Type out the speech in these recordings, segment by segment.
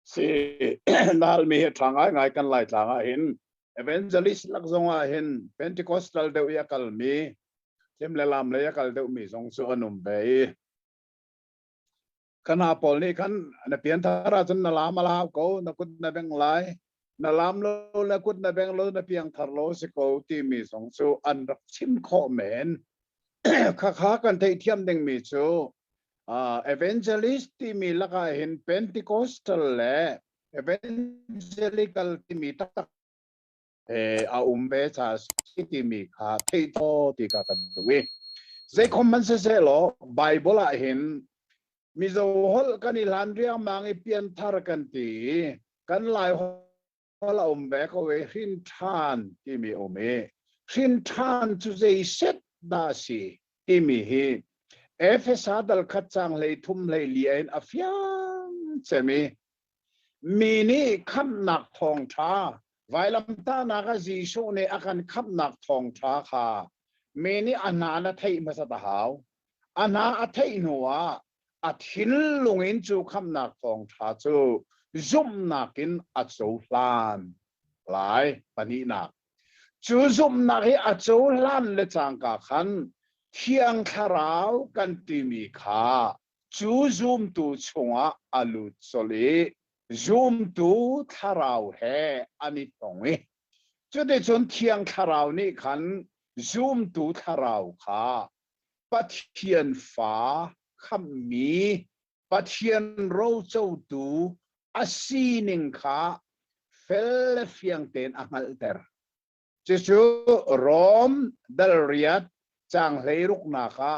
si nal mi thanga ngai kan lai thanga hin evangelist lak zonga hin pentecostal deu ya kal mi kem le lam le ya kal deu mi zong su anum be kana pol ni kan na pian thara chun na lam ala ko na kut na beng lai na lam lo na kut na beng lo na piang thar lo se ko ti mi zong su an rak chim kho men kha kha kan thei thiam deng mi chu evangelist ti mi laka hin pentecostal le evangelical ti mi tak tak a umbe cha ti mi kha thei tho ti ka kan we zai common se lo bible a hin mi zo hol kan i lan ria mangi pian thar kan ti kan lai hol a umbe ko we hin than ti mi ome hin than chu zai set da si ti mi hi Ephesus dal kacang lei thum lei lian afiang chemi mini kham nak thong tha vailam ta naga jisu ne akan kham nak thong tha kha mini ana na thei ma sa ta haw ana a thei nuwa a thil lungin chu kham nak thong tha chu zum nakin a chu hlan lai pani nak chu zum nak hi a chu hlan le chang ka khan thiang tharau kan ti mi kha chu zoom tu chunga alu choli zoom tu tharau he ani tongi chu de chon thiang tharau ni khan zoom tu tharau kha pathian fa kham mi pathian ro chau tu asining kha fel fiang ten angal ter chu rom dal riat chang hlei ruk na kha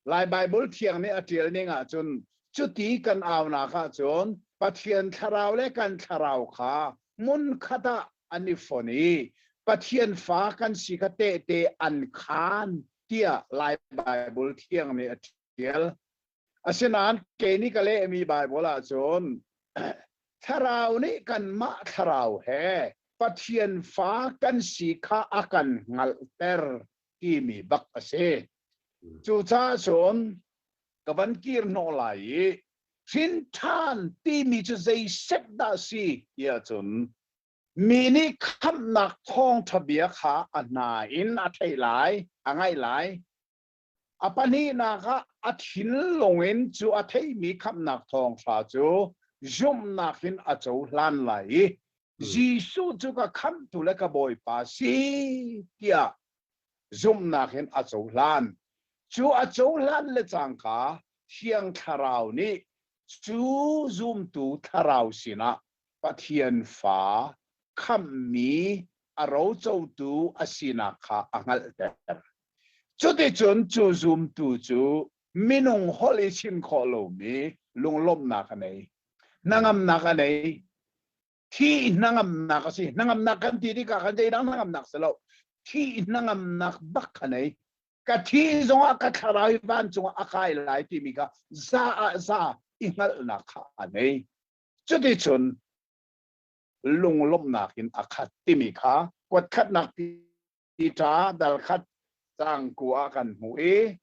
lai bible thiang ni atil ni nga chun chuti kan aw na kha chon pathian tharau le kan tharau kha mun khata ani phoni pathian fa kan si kha te an khan tia lai bible thiang ni atil asinan ke ni kale mi bible a chon tharau ni kan ma tharau he pathian fa kan si kha akan ngal ter ki mi bak ase chu cha son kavan kir no lai sin than ti mi chu zai set da si ya chun mi ni kham nak thong thabia kha ana in a thei lai angai lai apani na kha a thin longin chu a thei mi kham nak thong tha chu zum nakin a chou hlan lai jisu chu ka kham tu le ka boy pa si tia zum nakin a chou hlan chu a chou hlan le chang kha hiang tharau ni chu zum tu tharau sina pathian fa kham mi a ro chou tu asina kha angal ter chu de chun chu zum tu chu minung holi chin kho lo mi lung lom na ka nei nangam na ka nei thi nangam na ka si nangam na kan ti di ka kan dei nangam nak selo thi nangam nak bak ka nei ka thi zong a ka tharai van chung a kai lai ti mi ka za ingal na kha nei chu de chun lung lom na kin a khat ti mi kha kwat khat nak ti ta dal khat chang ku a kan hu e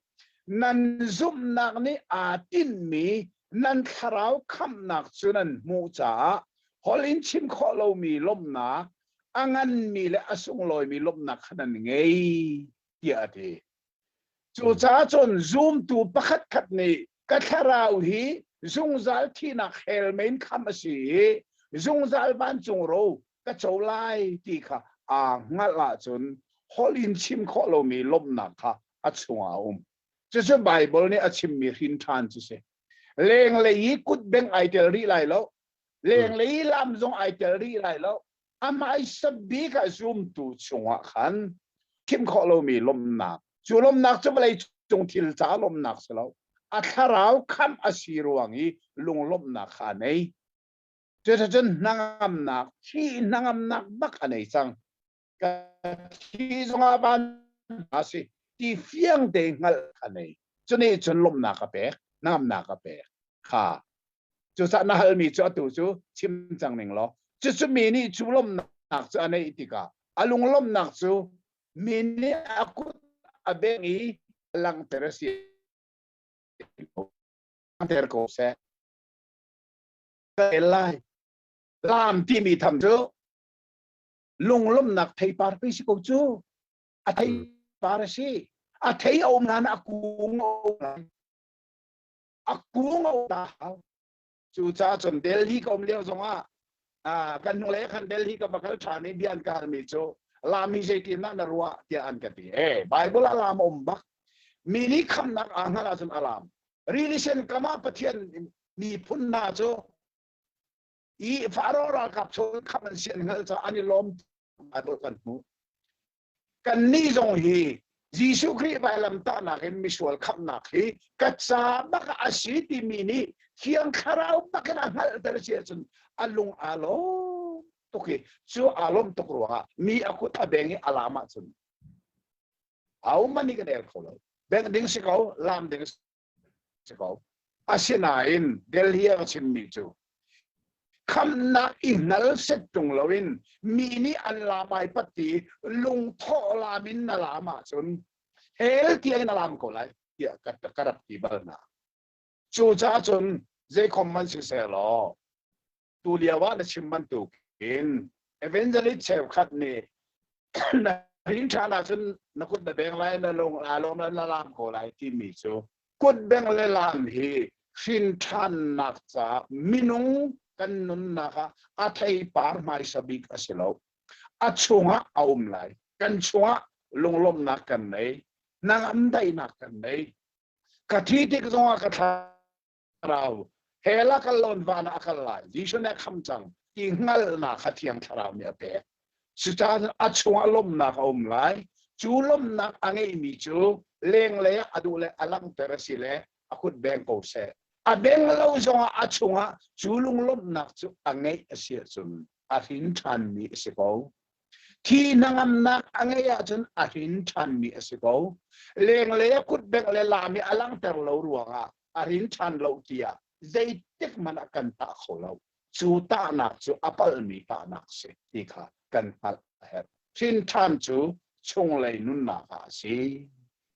nan zum nak ni a tin mi nan tharau kham nak chunan mu cha holin chim kho lo mi lom na angan mi le asung loi mi lom na khanan ngei ti ati chu cha chon zoom tu pakhat khat ni ka tharau hi zung zal thi na khel main kham asi zung zal ban chung ro ka chou lai ti kha a ngala chun holin chim kho lo mi lom na kha a chunga chu chu bible ni a chim mi hin than chu se leng le yi kut beng ai tel ri lai lo leng le yi lam zong ai tel ri lai lo amai sabi ka zoom tu chunga khan kim kho lo mi lom na chu lom nak chu lai chung thil cha lom nak se lo a tharau kham asiruangi lung lom na kha nei chen nangam nak thi nangam nak bak anei chang ka thi zonga ban asi ti fiang de ngal anei chuni chun lom na ka pe nangam na ka pe kha chu sa na hal mi chu tu chu chim chang ning lo chu chu mi ni chu lom nak chu anei itika alung lom nak chu mi ni akut abengi lang terasi ter ko se lai ลามที่มีทำจูลงล้มหนักไทยปาร์ไปสิกูจูอาไทยปาร์สิอาไทยเอางานอากูงเอาตาจูจ้าจนเดลีก็ไม่เลี้ยวจงกันนู่นเลยคันเดลีก็มาเข้าชาในเบียนการมิโจลามิเจตินักนรัวเตียอันกันทีไบเบิลลามอมบักมีนิคำนักอ่างอะไรจนอลามรีลิเชนกามาปะเทียนมีพุ่นนาโจอีฟาโรรากับโชคำมันเสียงเงาจะอันนี้ล้มไบเบิลกันมูกันนี่จงฮียิสุคริไปลำตาหนักเห็นมิสวลคำหนักฮีกัจจาบักอาศิติมินีเขียงคาราวบักนักฮัลตระเชียจนอารมณ์อารมณ์ตุกีชัวอารมณ์ตุกรัวมีอากุตาเบงอลามาจนเอามันนี่กันเอลเขาเลยเบงดิ้งสิเขาลามดิ้งสิเขาอาศินาอินเดลียชิมมิจูคำนักอินนัลเซตตรงลวินมีนี่อันลาไม่ปฏิลุงท่อลามินนลามาจนเฮลที่อันลามก็เลยเกี่ยกับกระดับที่บ้านนะจูจ้าจนเจ้าคอมมันสิเสลอตัวเดียวว่าจะชิมมันตุกินเอเวนเจลิเชฟขัดนี่นะหินชาลาจนนักขุดเบงไลน์ลงอารมณ์นั้นลามก็เลยที่มีจูขุดเบงเลยลามฮีชินชันนักจ้ามินุงกันนุนนะคะอาไทยปาร์มาสบิกอสิโลอาชัวเอาอุมไลกันชัวลงลมนักกันไหนนางอันใดนักกันไหนกะทิที่กงกะทาเราเฮลักลอนวานาคัลไลดิฉันเนี่ยคำจังอิงงัลนักเทียงทาราวเนี่ยเปสุดท้ายอาชัวลมนักเอาอุมไลจูลมนักอันนี้มีจูเลี้ยงเลยอดูเลยอลังเตระสิเลยอาคุดแบงโกเซอาเบงเราจงอาชัวจูลุงลมนักจูอังไงเสียจนอาหินทันมีสิเขาที่นางนักอังไงจนอาหินทันมีสิเขาเลี้ยงเลยคุดเบงเลยลามีอลังเตอร์เรารัวอาหินทันเราเตียใจติกมันกันตาเขาเราจูตานักจูอัปลมีตานักเสียที่ขากันฮัลเฮร์หินทันจูชงเลยนุนนักสิ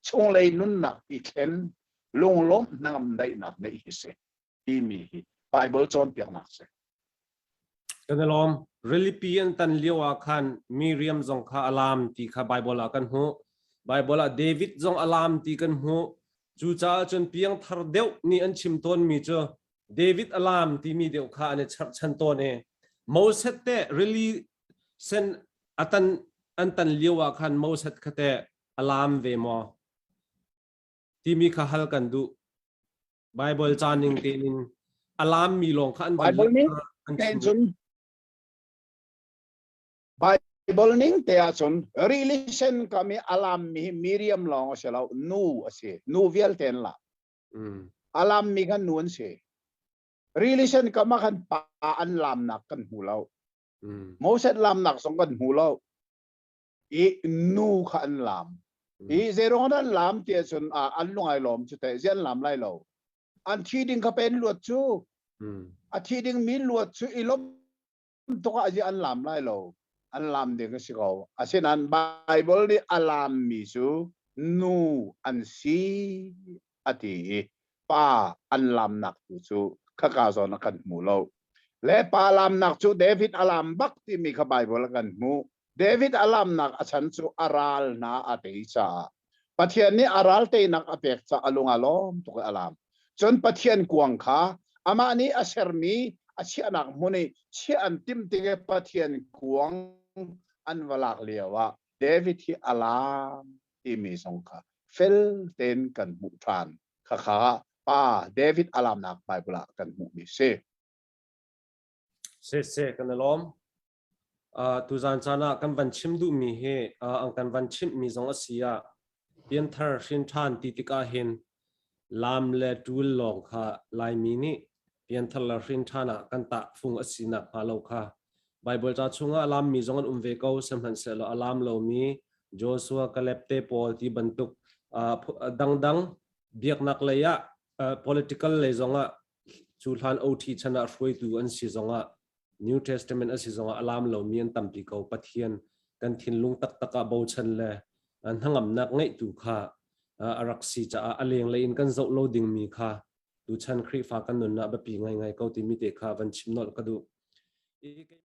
ชงเลยนุนนักอีกเห็นลงล้มนำได้นักในฮิเซที่มีไบเบิลจอนเปียกนักเซกันลอมเรลิปีอันตันเลียวอาคันมีเรียมจงคาอลามที่ข้าไบเบิลกันหูไบเบิลเดวิดจงอลามที่กันหูจูจ้าจนเปียงทาร์เดวนี่อันชิมต้นมีเจอเดวิดอลามที่มีเดียวข้าในชั้นต้นเองโมเสสเตเรลิเซนอันตันเลียวอาคันโมเสสคเตอลามเวมอที่มีข้าฮัลกันดูไบเบิลจานิงเตนินอลามมีลงขันไบเบิลนี้แกนจนไบเบิลนี้เตียจนรีลิเชนก็มีอลามมีมิริยมลองเสลานูเสนูเวลเทนละอลามมีกันนูนเสรีลิเชนก็มากันปาอันลามนักกันหูเราโมเสสลามนักสองกันหูเราอีนูขันลามอีเซโรนั้นลามเตียจนอันลงไอลมจุดแต่เจนลามไล่เราอันที่ดิ่งเขาเป็นลวดชูอันที่ดิ่งมีลวดชูอีลมตัวอาจจะอันลามไล่เราอันลามเด็กก็สิเขาอาเช่นนั้นไบเบิลนี่อัลลามมีชูนูอันซีอธิป้าอันลามนักชูข้ากาสอนกันหมู่เราและป้าลามนักชูเดวิดอัลลามบักที่มีข้าไบเบิลกันหมู่เดวิดอัลลามนักฉันชูอาราลนาอติชาปัทยานี้อาราลเตนักอเปกจะอลุงอลอมตุกอัลลามจนปัทยานกวงขาอามานี้อาเชอร์มีอาเชียนักมุนีเชียอันติมติเกปัทยานกวงอันวลักเลียวว่าเดวิดที่อัลลามที่มีสงขาเฟลเตนกันมุทานข้าป้าเดวิดอัลลามนักไปบุระกันมุมิเซกันลอมตุจานจานะกันวันชิมดูมีเฮอังกันวันชิมมีสองอาศัยเพียงทาร์ชินทานติติกาเห็นลามเลตูลลองค่ะลายมีนี่เพียงทาร์ชินทานะกันตะฟุงอาศัยนักพาโลค่ะไบเบิลจะชงลามมีสองอันเวกเอาสมันเสลลามเรามีโจสัวกัลเลปเตปอลที่บรรทุกดังเบียกนักเลยะpolitical เลยจงจูลานโอทีชนะช่วยตัวอันสิจงNew Testament อสิจงอลามเรามีอันตั้มปีเขาปะเทียนกันทินลุงตักตะกะเบาชันเลยอันทั้งอำนักไงตูค่ะอารักษีจะอเลียงเลยอินกันเจ้าโลดิ่งมีค่ะดูชันครีฟ้ากันนุนนะแบบปีไงเขาตีมิเตค่ะวันชิมนอลก็ดู i